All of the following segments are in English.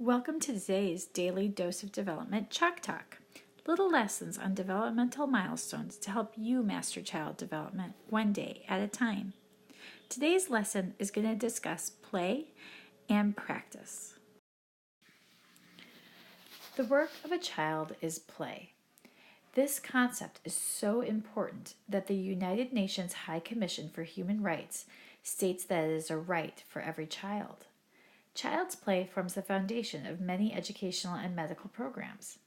Welcome to today's Daily Dose of Development Chalk Talk. Little lessons on developmental milestones to help you master child development one day at a time. Today's lesson is going to discuss play and practice. The work of a child is play. This concept is so important that the United Nations High Commission for Human Rights states that it is a right for every child. Child's play forms the foundation of many educational and medical programs.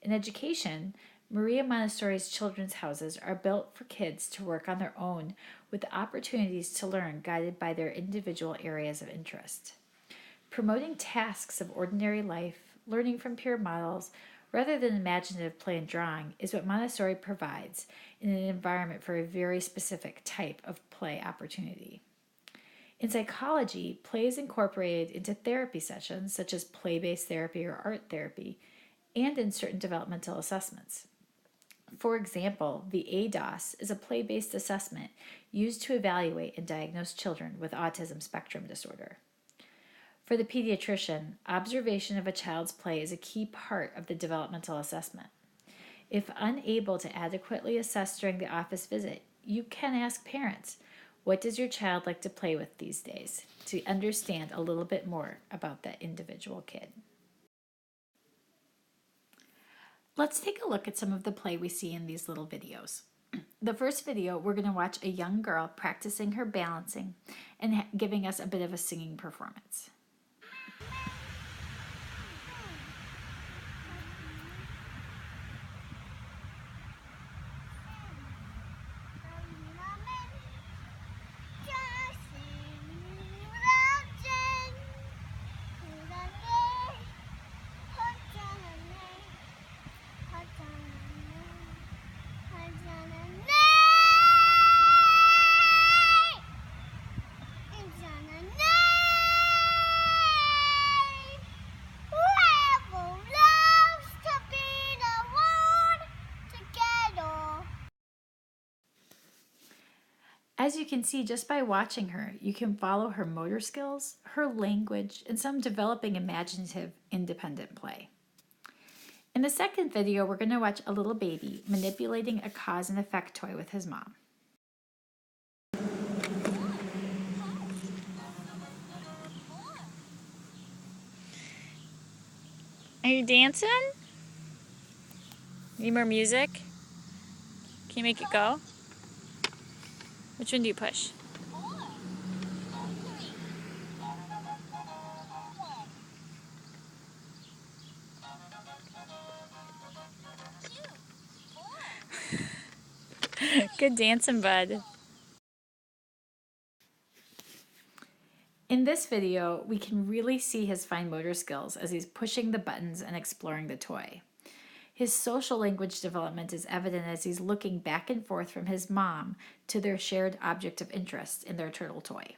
In education, Maria Montessori's children's houses are built for kids to work on their own with opportunities to learn guided by their individual areas of interest. Promoting tasks of ordinary life, learning from peer models, rather than imaginative play and drawing is what Montessori provides in an environment for a very specific type of play opportunity. In psychology, play is incorporated into therapy sessions such as play-based therapy or art therapy, and in certain developmental assessments. For example, the ADOS is a play-based assessment used to evaluate and diagnose children with autism spectrum disorder. For the pediatrician, observation of a child's play is a key part of the developmental assessment. If unable to adequately assess during the office visit, you can ask parents, what does your child like to play with these days, to understand a little bit more about that individual kid. Let's take a look at some of the play we see in these little videos. The first video, we're going to watch a young girl practicing her balancing and giving us a bit of a singing performance. As you can see, just by watching her, you can follow her motor skills, her language, and some developing imaginative, independent play. In the second video, we're going to watch a little baby manipulating a cause and effect toy with his mom. Are you dancing? Need more music? Can you make it go? Which one do you push? Good dancing, bud. In this video, we can really see his fine motor skills as he's pushing the buttons and exploring the toy. His social language development is evident as he's looking back and forth from his mom to their shared object of interest in their turtle toy.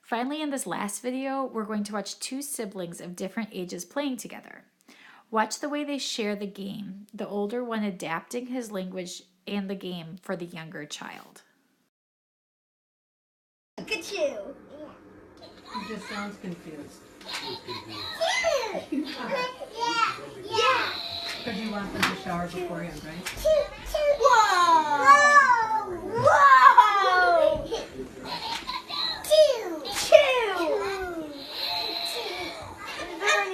Finally, in this last video, we're going to watch two siblings of different ages playing together. Watch the way they share the game, the older one adapting his language and the game for the younger child. Look at you. He just sounds confused. Yeah. Because you want them to shower beforehand, right? Whoa! Whoa! Two. Where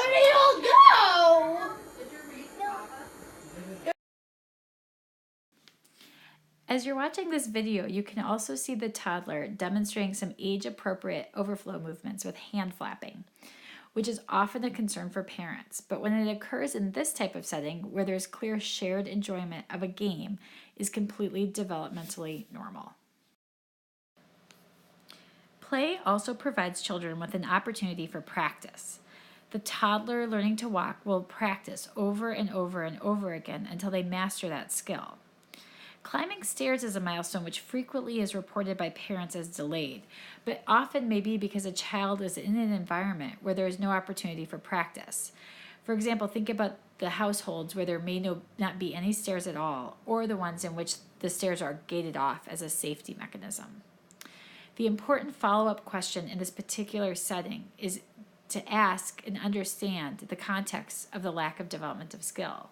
did it all go? As you're watching this video, you can also see the toddler demonstrating some age-appropriate overflow movements with hand flapping, which is often a concern for parents, but when it occurs in this type of setting where there's clear shared enjoyment of a game, is completely developmentally normal. Play also provides children with an opportunity for practice. The toddler learning to walk will practice over and over and over again until they master that skill. Climbing stairs is a milestone which frequently is reported by parents as delayed, but often may be because a child is in an environment where there is no opportunity for practice. For example, think about the households where there may not be any stairs at all, or the ones in which the stairs are gated off as a safety mechanism. The important follow-up question in this particular setting is to ask and understand the context of the lack of development of skill.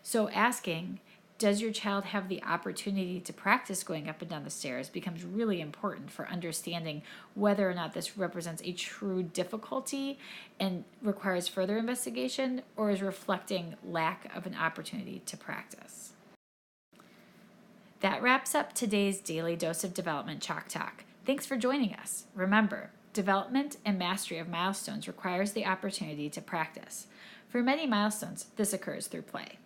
So asking, does your child have the opportunity to practice going up and down the stairs, becomes really important for understanding whether or not this represents a true difficulty and requires further investigation, or is reflecting lack of an opportunity to practice. That wraps up today's Daily Dose of Development Chalk Talk. Thanks for joining us. Remember, development and mastery of milestones requires the opportunity to practice. For many milestones, this occurs through play.